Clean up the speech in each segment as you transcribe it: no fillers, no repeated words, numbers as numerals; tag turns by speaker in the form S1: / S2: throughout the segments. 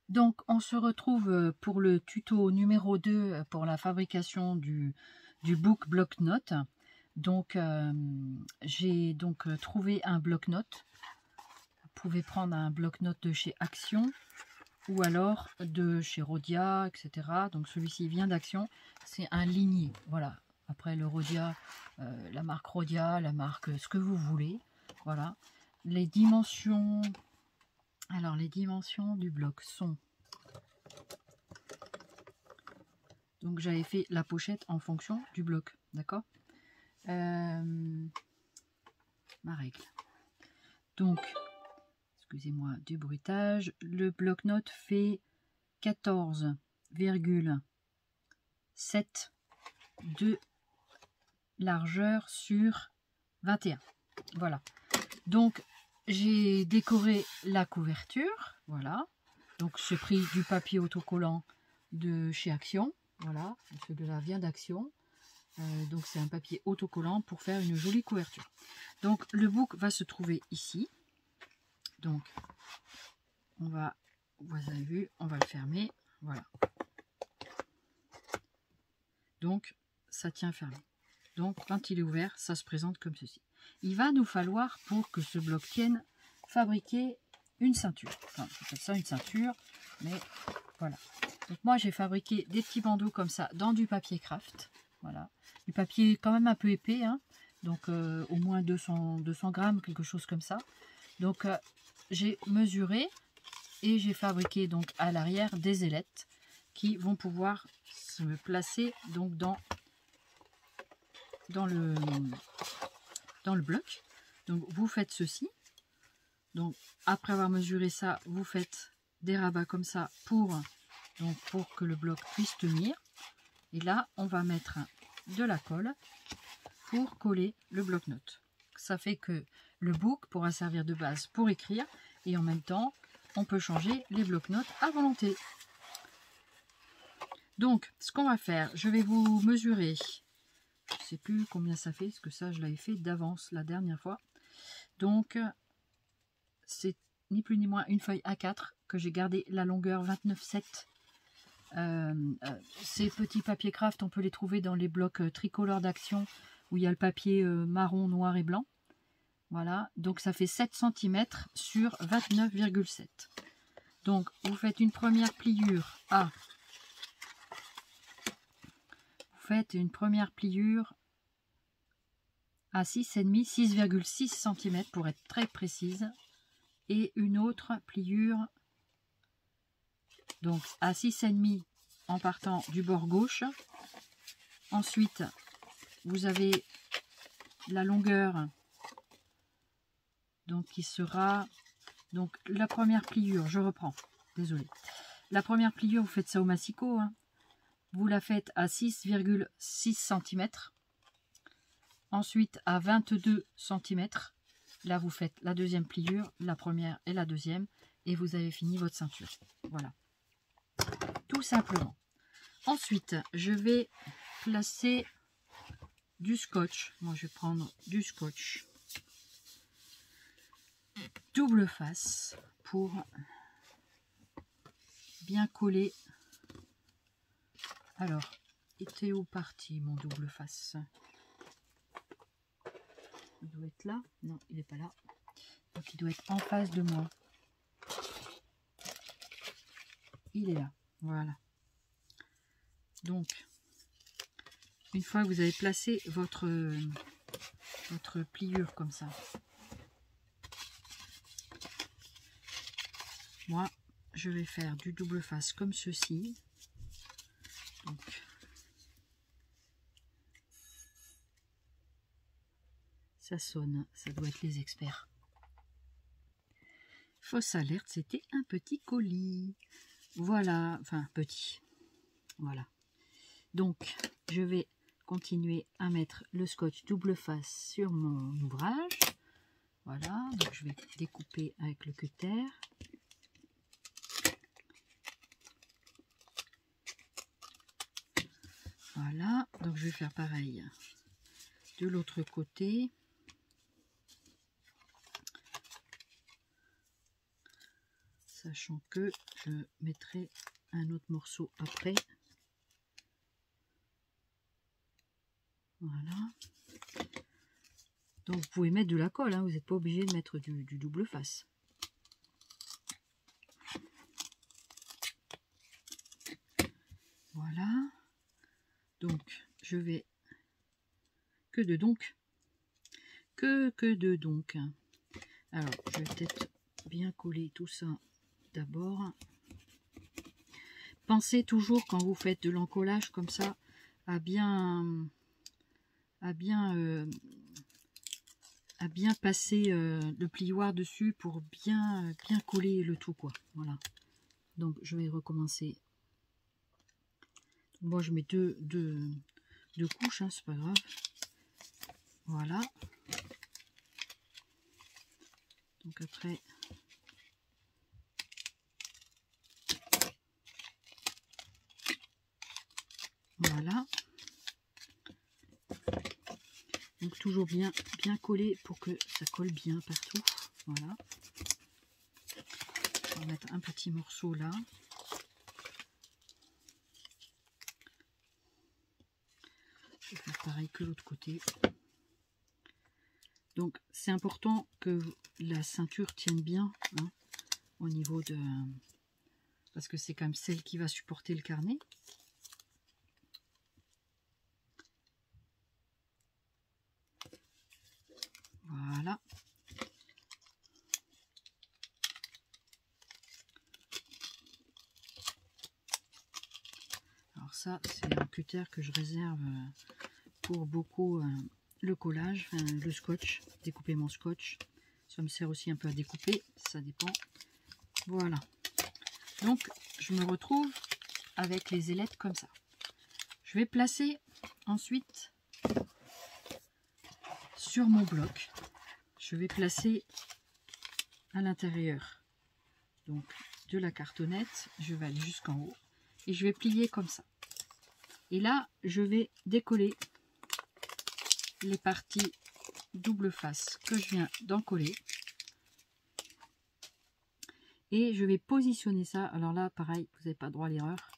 S1: Donc, on se retrouve pour le tuto numéro 2 pour la fabrication du book bloc-notes. Donc, j'ai donc trouvé un bloc-notes. Vous pouvez prendre un bloc-notes de chez Action ou alors de chez Rhodia, etc. Donc, celui-ci vient d'Action. C'est un ligné. Voilà. Après, le Rhodia, la marque Rhodia, la marque ce que vous voulez. Voilà. Les dimensions... Alors, les dimensions du bloc sont... Donc j'avais fait la pochette en fonction du bloc, d'accord, ma règle. Donc, excusez-moi du bruitage, le bloc-notes fait 14,7 de largeur sur 21. Voilà. Donc, j'ai décoré la couverture, voilà. Donc, j'ai pris du papier autocollant de chez Action. Voilà, celui-là vient d'Action. Donc c'est un papier autocollant pour faire une jolie couverture. Donc le book va se trouver ici. Donc on va, vous avez vu, on va le fermer. Voilà. Donc ça tient fermé. Donc quand il est ouvert, ça se présente comme ceci. Il va nous falloir, pour que ce bloc tienne, fabriquer une ceinture. Enfin, c'est ça une ceinture, mais voilà. Donc moi j'ai fabriqué des petits bandeaux comme ça dans du papier craft. Voilà. Du papier quand même un peu épais, hein. Donc au moins 200 grammes, quelque chose comme ça. Donc j'ai mesuré et j'ai fabriqué donc à l'arrière des ailettes qui vont pouvoir se placer donc dans le bloc. Donc vous faites ceci. Donc après avoir mesuré ça, vous faites des rabats comme ça pour que le bloc puisse tenir. Et là, on va mettre de la colle pour coller le bloc-notes. Ça fait que le book pourra servir de base pour écrire et en même temps, on peut changer les bloc-notes à volonté. Donc, ce qu'on va faire, je vais vous mesurer. Je ne sais plus combien ça fait, parce que ça, je l'avais fait d'avance la dernière fois. Donc, c'est ni plus ni moins une feuille A4 que j'ai gardé la longueur 29,7. Ces petits papiers craft, on peut les trouver dans les blocs tricolores d'Action où il y a le papier marron, noir et blanc. Voilà, donc ça fait 7 cm sur 29,7. Donc vous faites une première pliure à... Vous faites une première pliure à 6,5, 6,6 cm pour être très précise. Et une autre pliure donc à 6,5 en partant du bord gauche. Ensuite, vous avez la longueur donc qui sera donc la première pliure, je reprends, désolé. La première pliure, vous faites ça au massicot, hein. Vous la faites à 6,6 cm. Ensuite à 22 cm. Là, vous faites la deuxième pliure, la première et la deuxième, et vous avez fini votre ceinture. Voilà. Tout simplement. Ensuite, je vais placer du scotch. Moi, je vais prendre du scotch double face pour bien coller. Alors, était où parti mon double face? Il doit être là. Non, il n'est pas là. Donc, il doit être en face de moi. Il est là. Voilà. Donc, une fois que vous avez placé votre pliure comme ça, moi, je vais faire du double face comme ceci. Donc, ça sonne, ça doit être les experts. Fausse alerte, c'était un petit colis. Voilà, enfin petit. Voilà. Donc, je vais continuer à mettre le scotch double face sur mon ouvrage. Voilà, donc je vais découper avec le cutter. Voilà, donc je vais faire pareil de l'autre côté. Ça sachant que je mettrai un autre morceau après. Voilà. Donc vous pouvez mettre de la colle, hein, vous n'êtes pas obligé de mettre du double face. Voilà. Donc je vais que de donc. Que de donc. Alors je vais peut-être bien coller tout ça d'abord. Pensez toujours quand vous faites de l'encollage comme ça à bien passer le plioir dessus pour bien coller le tout, quoi. Voilà. Donc je vais recommencer. Moi je mets deux couches, hein, c'est pas grave. Voilà. Donc après voilà. Donc toujours bien coller pour que ça colle bien partout. Voilà. On va mettre un petit morceau là. Je vais faire pareil que l'autre côté. Donc c'est important que la ceinture tienne bien, hein, au niveau de... Parce que c'est quand même celle qui va supporter le carnet. Voilà. Alors ça, c'est un cutter que je réserve pour beaucoup le collage, enfin, le scotch, découper mon scotch. Ça me sert aussi un peu à découper, ça dépend. Voilà. Donc, je me retrouve avec les ailettes comme ça. Je vais placer ensuite sur mon bloc. Je vais placer à l'intérieur donc de la cartonnette. Je vais aller jusqu'en haut et je vais plier comme ça. Et là, je vais décoller les parties double face que je viens d'encoller. Et je vais positionner ça. Alors là, pareil, vous n'avez pas droit à l'erreur.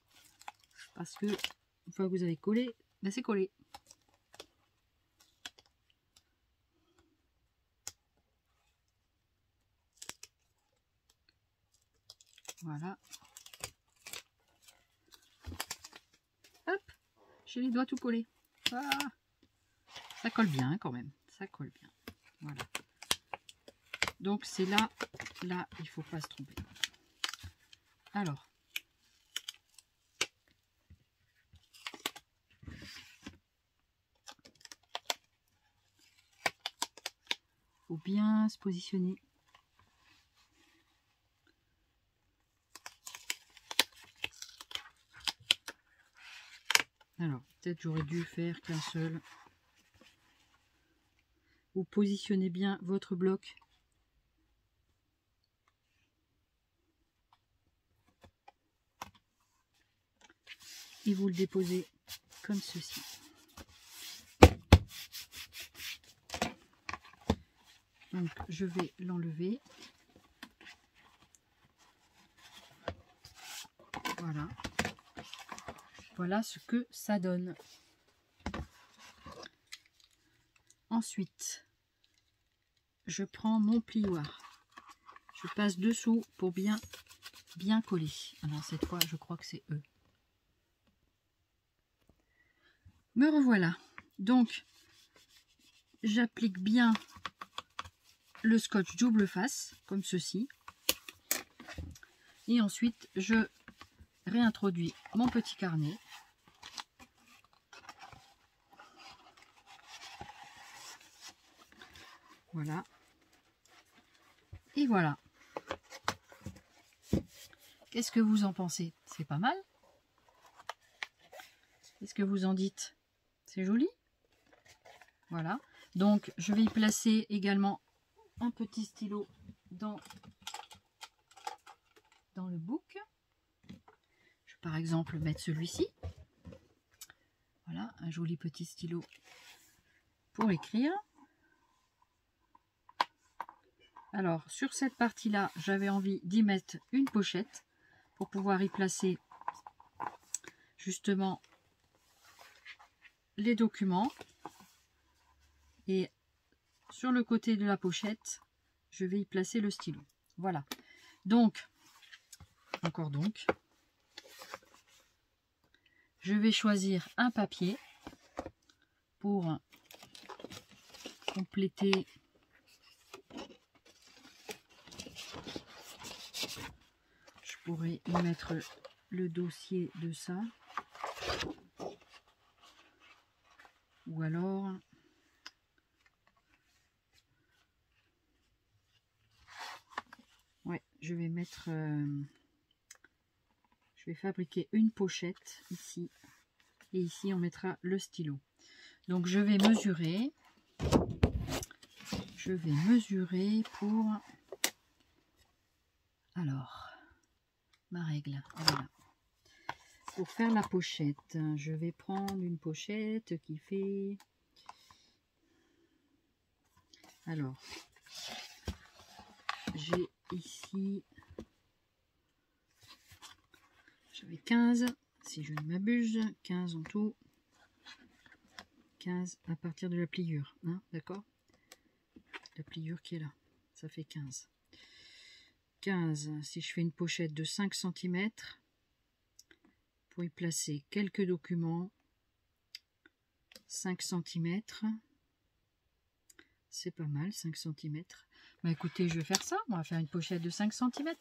S1: Parce que une fois que vous avez collé, ben c'est collé. Voilà. Hop, j'ai les doigts tout collés. Ah, ça colle bien quand même. Ça colle bien. Voilà. Donc c'est là, il ne faut pas se tromper. Alors. Faut bien se positionner. Alors, peut-être j'aurais dû faire qu'un seul. Vous positionnez bien votre bloc. Et vous le déposez comme ceci. Donc, je vais l'enlever. Voilà. Voilà ce que ça donne. Ensuite, je prends mon plioir. Je passe dessous pour bien coller. Alors cette fois, je crois que c'est eux. Me revoilà. Donc, j'applique bien le scotch double face, comme ceci. Et ensuite, je réintroduis mon petit carnet. Voilà. Et voilà. Qu'est-ce que vous en pensez? C'est pas mal? Qu'est-ce que vous en dites? C'est joli? Voilà. Donc, je vais y placer également un petit stylo dans le book. Je vais par exemple mettre celui-ci. Voilà, un joli petit stylo pour écrire. Alors, sur cette partie-là, j'avais envie d'y mettre une pochette pour pouvoir y placer justement les documents. Et sur le côté de la pochette, je vais y placer le stylo. Voilà. Donc, encore donc, je vais choisir un papier pour compléter je pourrais y mettre le dossier de ça, ou alors ouais, je vais mettre je vais fabriquer une pochette ici, et ici on mettra le stylo. Donc je vais mesurer pour, alors ma règle, voilà. Pour faire la pochette, je vais prendre une pochette qui fait, alors j'ai ici, j'avais 15, si je ne m'abuse, 15 en tout, 15 à partir de la pliure, hein, d'accord, la pliure qui est là, ça fait 15. 15, si je fais une pochette de 5 cm, pour y placer quelques documents, 5 cm, c'est pas mal, 5 cm. Bah écoutez, je vais faire ça, on va faire une pochette de 5 cm.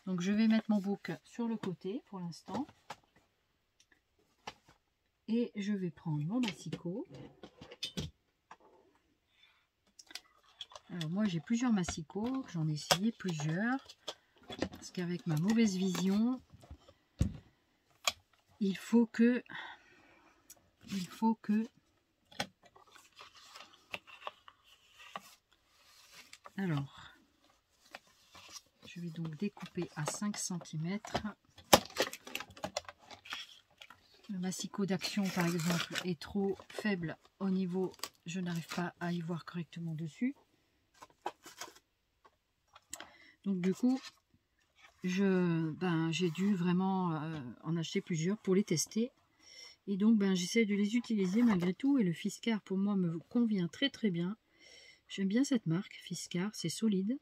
S1: Donc je vais mettre mon bouc sur le côté pour l'instant. Et je vais prendre mon massicot. Alors moi j'ai plusieurs massicots, j'en ai essayé plusieurs. Parce qu'avec ma mauvaise vision, il faut que alors je vais donc découper à 5 cm. Le massicot d'action par exemple est trop faible au niveau, je n'arrive pas à y voir correctement dessus. Donc du coup j'ai dû vraiment en acheter plusieurs pour les tester. Et donc j'essaie de les utiliser malgré tout, et le Fiskars pour moi me convient très très bien. J'aime bien cette marque Fiskars, c'est solide.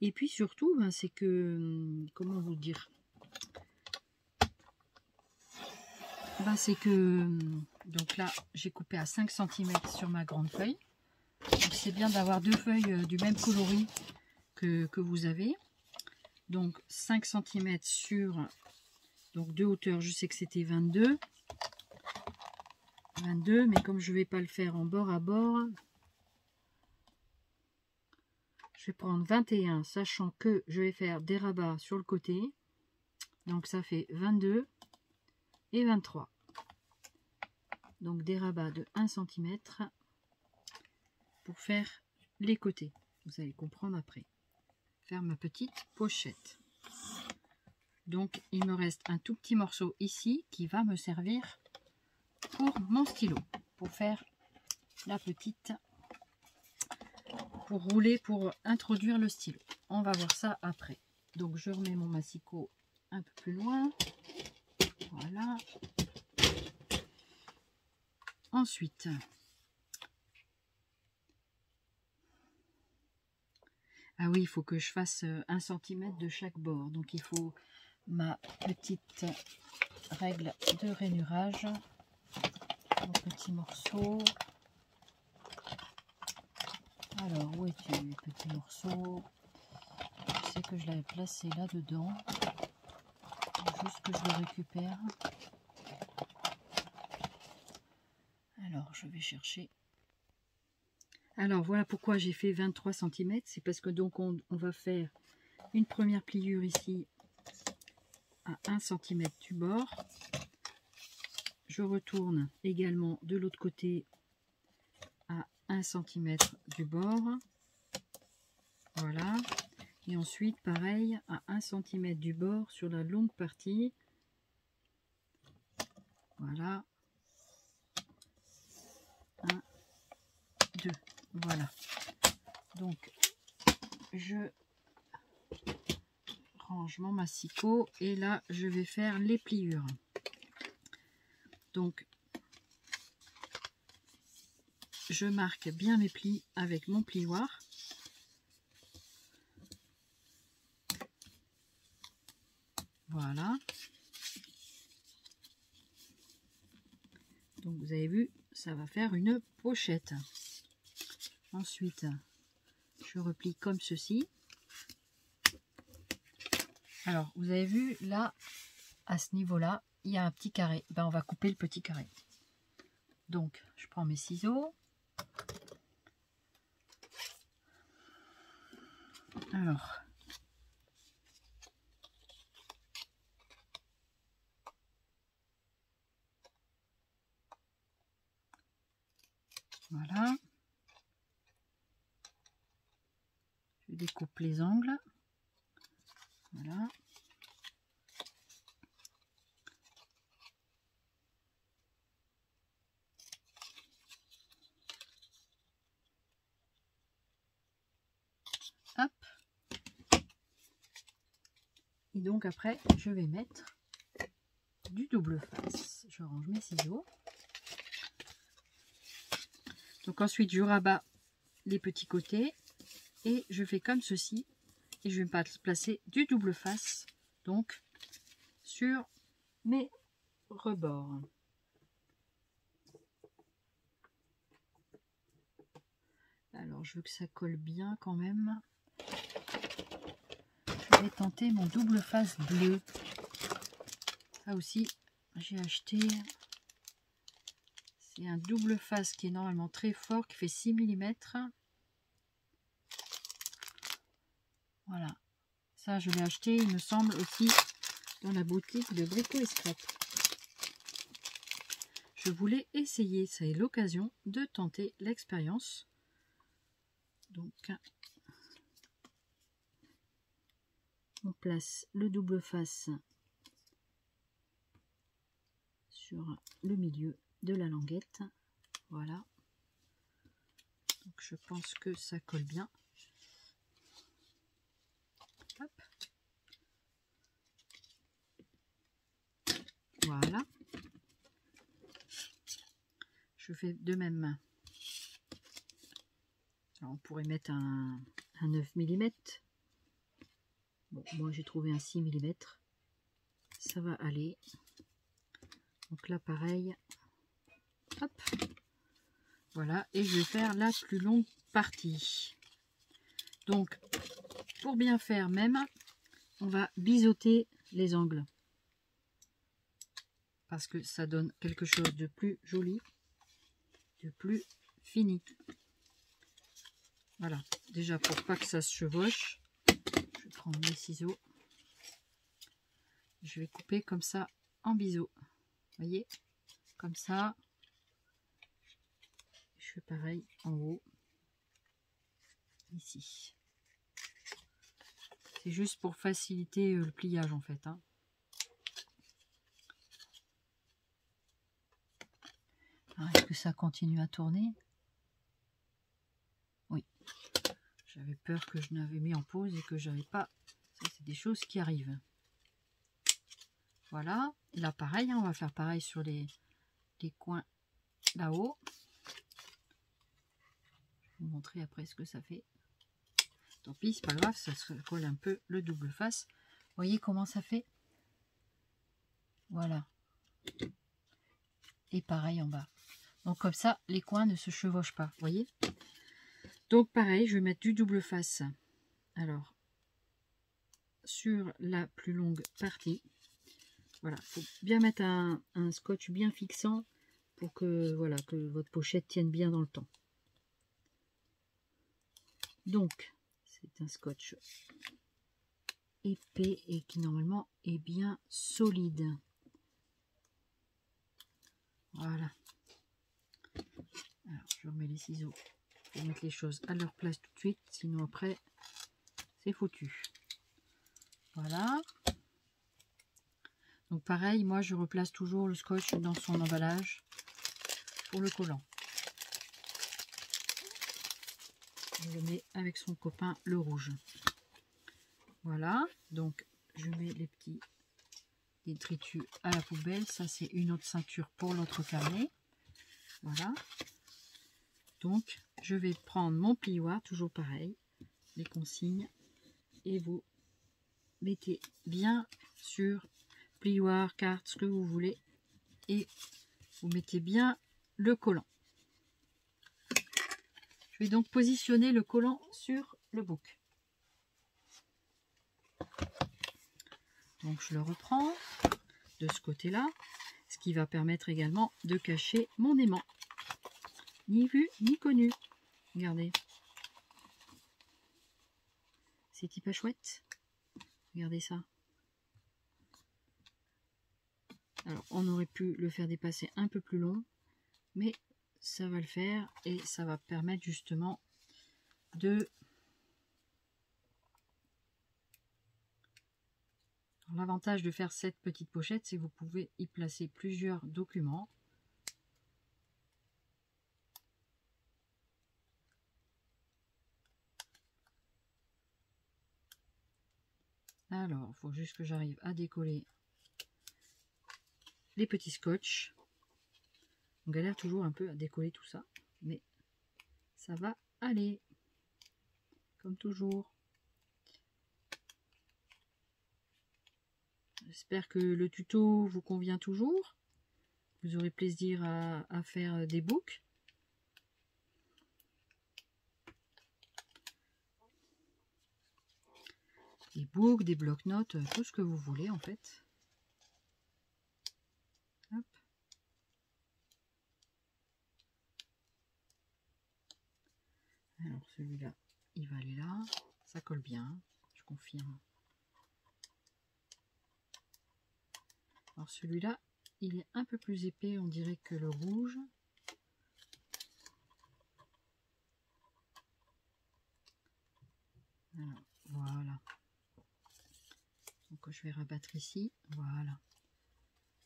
S1: Et puis surtout c'est que, comment vous dire, c'est que, donc là j'ai coupé à 5 cm sur ma grande feuille. C'est bien d'avoir deux feuilles du même coloris que vous avez. Donc 5 cm sur donc de hauteur, je sais que c'était 22, mais comme je vais pas le faire en bord à bord, je vais prendre 21, sachant que je vais faire des rabats sur le côté. Donc ça fait 22 et 23. Donc des rabats de 1 cm pour faire les côtés. Vous allez comprendre après. Faire ma petite pochette. Donc il me reste un tout petit morceau ici qui va me servir pour mon stylo, pour faire la petite, pour rouler, pour introduire le stylo. On va voir ça après. Donc je remets mon massicot un peu plus loin. Voilà. Ensuite, ah oui, il faut que je fasse 1 cm de chaque bord. Donc il faut ma petite règle de rainurage. Mon petit morceau. Alors, où es-tu, petit morceau? Je sais que je l'avais placé là-dedans. Juste que je le récupère. Alors, je vais chercher. Alors, voilà pourquoi j'ai fait 23 cm. C'est parce que donc on va faire une première pliure ici à 1 cm du bord. Je retourne également de l'autre côté à 1 cm du bord. Voilà. Et ensuite, pareil, à 1 cm du bord sur la longue partie. Voilà. 1, 2. Voilà. Donc, je range mon massicot et là je vais faire les pliures. Donc je marque bien mes plis avec mon plioir. Voilà. Donc vous avez vu, ça va faire une pochette. Ensuite, je replie comme ceci. Alors, vous avez vu, là, à ce niveau-là, il y a un petit carré. Ben, on va couper le petit carré. Donc, je prends mes ciseaux. Alors, voilà. Je découpe les angles. Voilà. Hop. Et donc après, je vais mettre du double face. Je range mes ciseaux. Donc ensuite, je rabats les petits côtés et je fais comme ceci. Et je vais placer du double face, donc, sur mes rebords. Alors, je veux que ça colle bien quand même. Je vais tenter mon double face bleu. Ça aussi, j'ai acheté. C'est un double face qui est normalement très fort, qui fait 6 mm. Voilà. Ça, je l'ai acheté, il me semble, aussi dans la boutique de Brico et Scrap. Je voulais essayer, ça est l'occasion de tenter l'expérience. Donc, on place le double face sur le milieu de la languette. Voilà. Donc, je pense que ça colle bien. Hop. Voilà. Je fais de même. Alors, on pourrait mettre un 9 mm. Bon, moi j'ai trouvé un 6 mm. Ça va aller. Donc là, pareil. Hop. Voilà. Et je vais faire la plus longue partie. Donc, pour bien faire même, on va biseauter les angles. Parce que ça donne quelque chose de plus joli, de plus fini. Voilà. Déjà, pour pas que ça se chevauche, je vais prendre mes ciseaux. Je vais couper comme ça en biseau. Vous voyez, comme ça. Je fais pareil en haut, ici. C'est juste pour faciliter le pliage en fait. Hein. Est-ce que ça continue à tourner? Oui. J'avais peur que je n'avais mis en pause et que j'avais pas. Ça, c'est des choses qui arrivent. Voilà. Et là, pareil, hein, on va faire pareil sur les coins là-haut. Je vais vous montrer après ce que ça fait. Tant pis, c'est pas grave, ça se colle un peu le double face. Vous voyez comment ça fait? Voilà. Et pareil en bas. Donc comme ça, les coins ne se chevauchent pas, vous voyez? Donc pareil, je vais mettre du double face. Alors, sur la plus longue partie. Voilà, il faut bien mettre un scotch bien fixant pour que, voilà, que votre pochette tienne bien dans le temps. Donc, c'est un scotch épais et qui normalement est bien solide. Voilà. Alors, je remets les ciseaux pour mettre les choses à leur place tout de suite, sinon après, c'est foutu. Voilà. Donc pareil, moi je replace toujours le scotch dans son emballage pour le collant. je le mets avec son copain le rouge. Voilà, donc je mets les petits détritus à la poubelle. Ça, c'est une autre ceinture pour l'autre carnet. Voilà. Donc, je vais prendre mon plioir, toujours pareil, les consignes, et vous mettez bien sur plioir, carte, ce que vous voulez, et vous mettez bien le collant. Je vais donc positionner le collant sur le book. Donc je le reprends de ce côté-là, ce qui va permettre également de cacher mon aimant. Ni vu ni connu. Regardez. C'est pas chouette. Regardez ça. Alors on aurait pu le faire dépasser un peu plus long, mais ça va le faire et ça va permettre justement de... L'avantage de faire cette petite pochette, c'est que vous pouvez y placer plusieurs documents. Alors, il faut juste que j'arrive à décoller les petits scotch. On galère toujours un peu à décoller tout ça, mais ça va aller, comme toujours. J'espère que le tuto vous convient toujours. Vous aurez plaisir à faire des books. Des books, des blocs-notes, tout ce que vous voulez en fait. Hop. Alors celui-là, il va aller là. Ça colle bien, je confirme. Alors celui-là, il est un peu plus épais, on dirait que le rouge. Alors, voilà. Donc je vais rabattre ici. Voilà.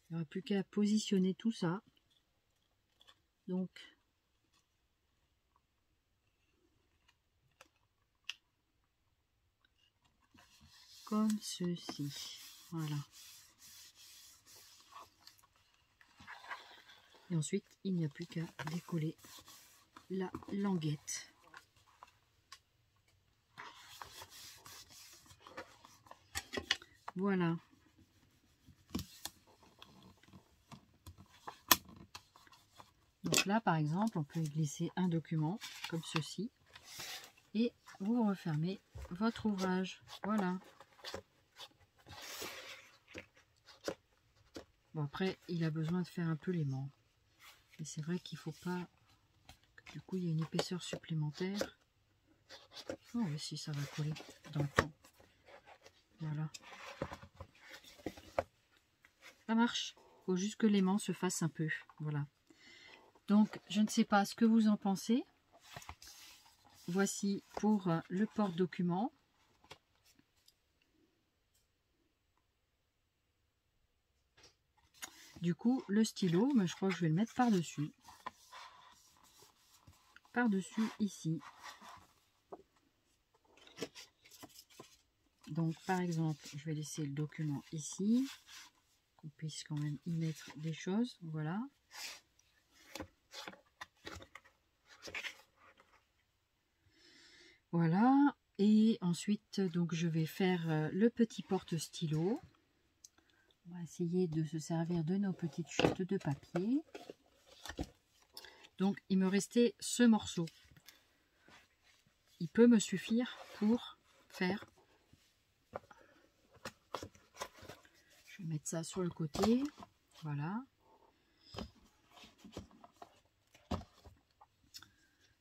S1: Il n'y aura plus qu'à positionner tout ça. Donc, comme ceci. Voilà. Et ensuite, il n'y a plus qu'à décoller la languette. Voilà. Donc là, par exemple, on peut y glisser un document comme ceci. Et vous refermez votre ouvrage. Voilà. Bon, après, il a besoin de faire un peu l'aimant. Et c'est vrai qu'il ne faut pas... Du coup, il y a une épaisseur supplémentaire. Oh, oui, si, ça va coller dans le temps. Voilà. Ça marche. Il faut juste que l'aimant se fasse un peu. Voilà. Donc, je ne sais pas ce que vous en pensez. Voici pour le porte-document. Du coup, le stylo, mais je crois que je vais le mettre par-dessus. Par-dessus, ici. Donc, par exemple, je vais laisser le document ici. Qu'on puisse quand même y mettre des choses. Voilà. Voilà. Et ensuite, donc, je vais faire le petit porte-stylo. On va essayer de se servir de nos petites chutes de papier. Donc, il me restait ce morceau. Il peut me suffire pour faire... Je vais mettre ça sur le côté. Voilà.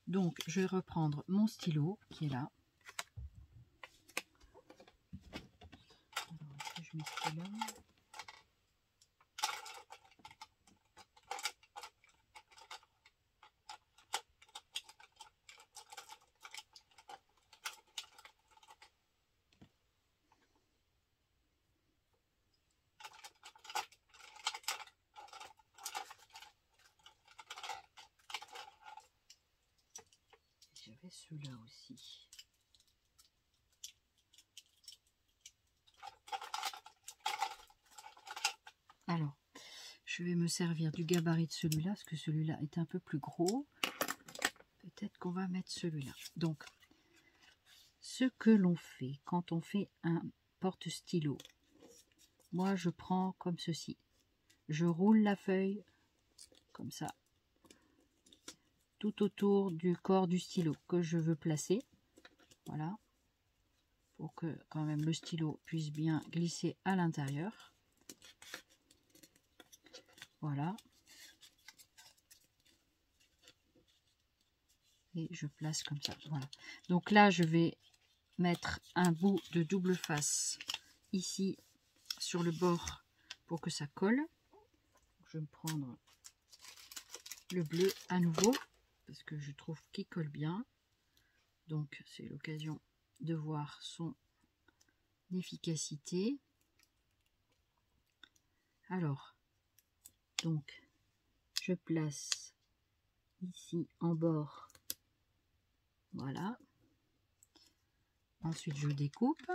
S1: Donc, je vais reprendre mon stylo qui est là. Alors, est-ce que je mets celui-là ? ceux-là aussi. Alors, je vais me servir du gabarit de celui-là, parce que celui-là est un peu plus gros. Peut-être qu'on va mettre celui-là. Donc, ce que l'on fait quand on fait un porte-stylo, moi je prends comme ceci. Je roule la feuille comme ça, tout autour du corps du stylo que je veux placer. Voilà, pour que quand même le stylo puisse bien glisser à l'intérieur. Voilà. Et je place comme ça. Voilà. Donc là, je vais mettre un bout de double face ici sur le bord pour que ça colle. Je vais prendre le bleu à nouveau parce que je trouve qu'il colle bien. Donc c'est l'occasion de voir son efficacité. Alors, donc je place ici en bord. Voilà. Ensuite, je découpe.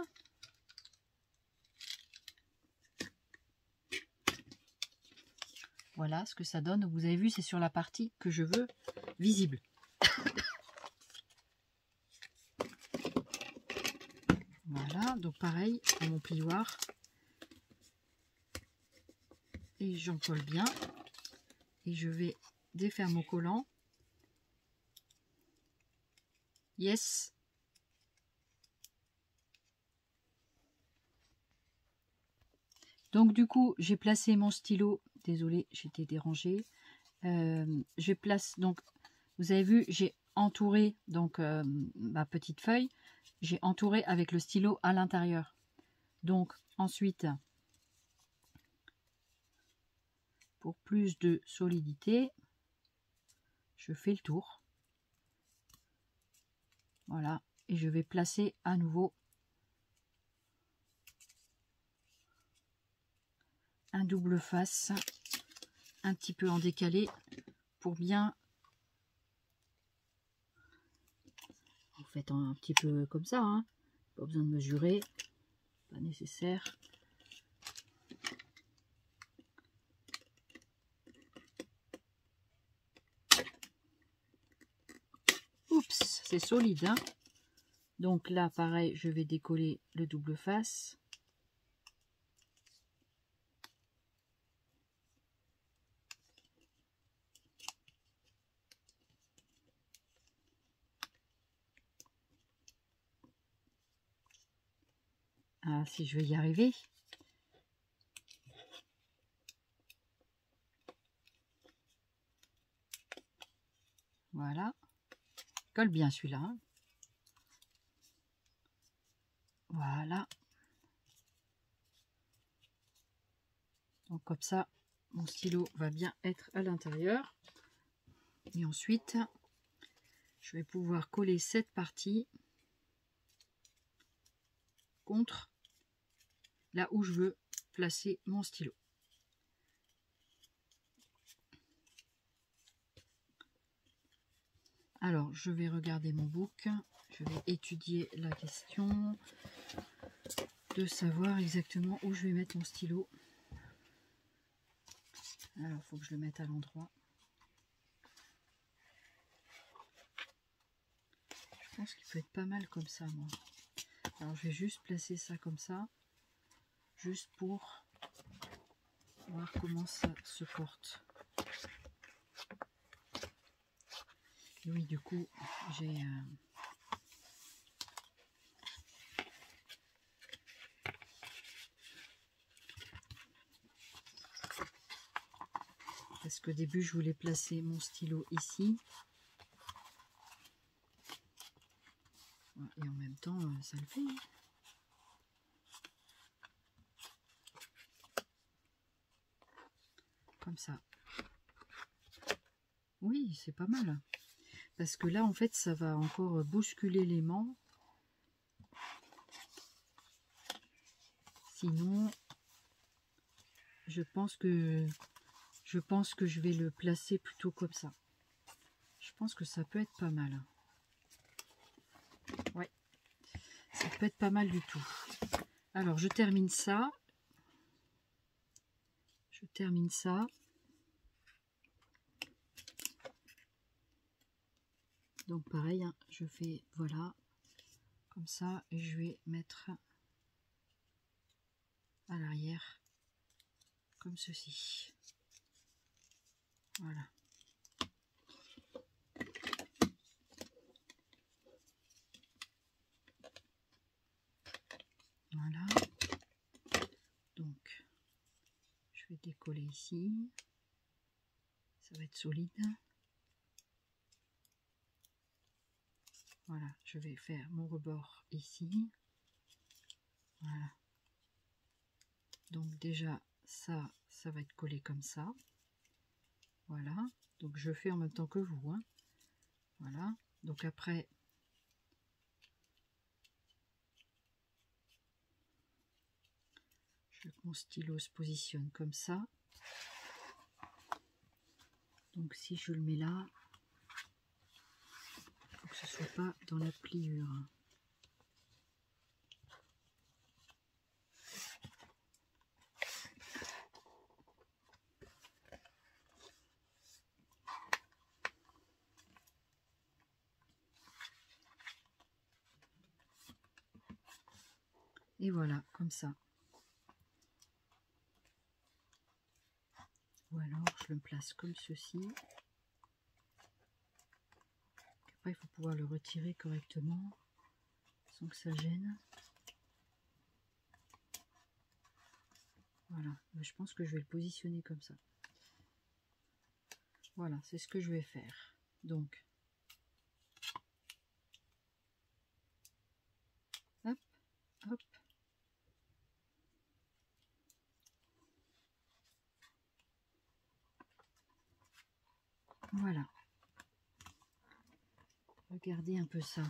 S1: Voilà ce que ça donne. Vous avez vu, c'est sur la partie que je veux visible. Voilà, donc pareil pour mon plioir. Et j'en colle bien. Et je vais défaire mon collant. Yes. Donc du coup, j'ai placé mon stylo. Désolée, j'étais dérangée. Je place donc, vous avez vu, j'ai entouré donc ma petite feuille. J'ai entouré avec le stylo à l'intérieur. Donc ensuite, pour plus de solidité, je fais le tour. Voilà, et je vais placer à nouveau un double face, un petit peu en décalé, pour bien, en fait un petit peu comme ça, hein. Pas besoin de mesurer, pas nécessaire. Oups, c'est solide, hein. Donc là, pareil, je vais décoller le double face. Ah, si je vais y arriver. Voilà. Colle bien celui-là, hein. Voilà. Donc comme ça, mon stylo va bien être à l'intérieur. Et ensuite, je vais pouvoir coller cette partie contre là où je veux placer mon stylo. Alors, je vais regarder mon book. Je vais étudier la question de savoir exactement où je vais mettre mon stylo. Alors, il faut que je le mette à l'endroit. Je pense qu'il peut être pas mal comme ça, moi. Alors, je vais juste placer ça comme ça, juste pour voir comment ça se porte. Et oui, du coup, j'ai... Parce qu'au début, je voulais placer mon stylo ici. Et en même temps, ça le fait. Comme ça. Oui, c'est pas mal. Parce que là, en fait, ça va encore bousculer l'aimant. Sinon, je pense que je vais le placer plutôt comme ça. Je pense que ça peut être pas mal. peut être pas mal du tout. Alors je termine ça. Donc pareil, hein, je fais voilà, comme ça, et je vais mettre à l'arrière, comme ceci. Voilà. Voilà. Donc, je vais décoller ici. Ça va être solide. Voilà, je vais faire mon rebord ici. Voilà. Donc déjà, ça va être collé comme ça. Voilà. Donc je fais en même temps que vous. Hein. Voilà. Donc après, mon stylo se positionne comme ça. Donc si je le mets là, il faut que ce ne soit pas dans la pliure. Et voilà, comme ça. Ou alors je le place comme ceci. Après, il faut pouvoir le retirer correctement sans que ça gêne. Voilà, je pense que je vais le positionner comme ça. Voilà, c'est ce que je vais faire. Donc, hop, hop. Voilà. Regardez un peu ça.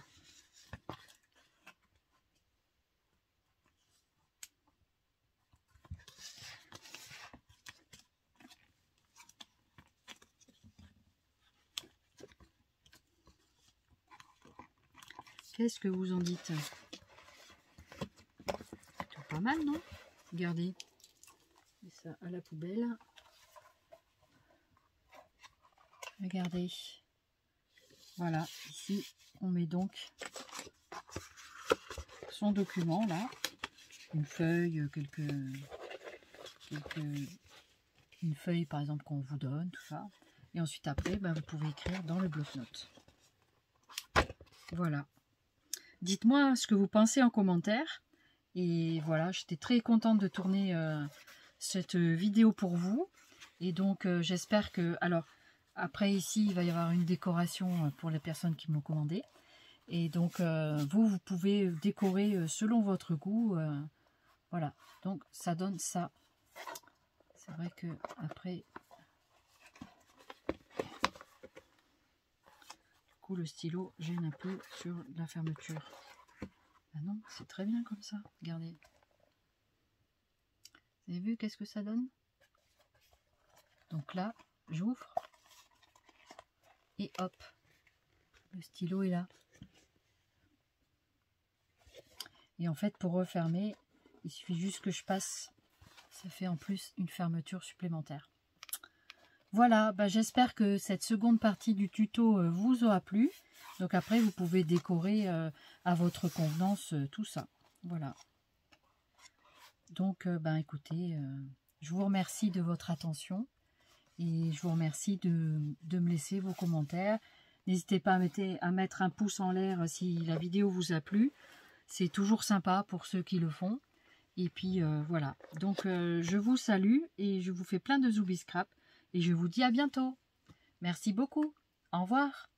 S1: Qu'est-ce que vous en dites? C'est pas mal, non? Regardez. Et ça à la poubelle. Regardez. Voilà, ici, on met donc son document, là. Une feuille, une feuille, par exemple, qu'on vous donne, tout ça. Et ensuite, après, ben, vous pouvez écrire dans le bloc-notes. Voilà. Dites-moi ce que vous pensez en commentaire. Et voilà, j'étais très contente de tourner cette vidéo pour vous. Et donc, j'espère que... Alors, après, ici, il va y avoir une décoration pour les personnes qui m'ont commandé. Et donc, vous pouvez décorer selon votre goût. Voilà. Donc, ça donne ça. C'est vrai que après... le stylo gêne un peu sur la fermeture. Ah non, c'est très bien comme ça. Regardez. Vous avez vu qu'est-ce que ça donne? Donc là, j'ouvre. Et hop. Le stylo est là. Et en fait, pour refermer, il suffit juste que je passe. Ça fait en plus une fermeture supplémentaire. Voilà, bah j'espère que cette seconde partie du tuto vous aura plu. Donc après, vous pouvez décorer à votre convenance tout ça. Voilà. Donc, ben écoutez, je vous remercie de votre attention. Et je vous remercie de me laisser vos commentaires. N'hésitez pas à mettre un pouce en l'air si la vidéo vous a plu. C'est toujours sympa pour ceux qui le font. Et puis voilà. Donc, je vous salue et je vous fais plein de zoubis scrap. Et je vous dis à bientôt. Merci beaucoup. Au revoir.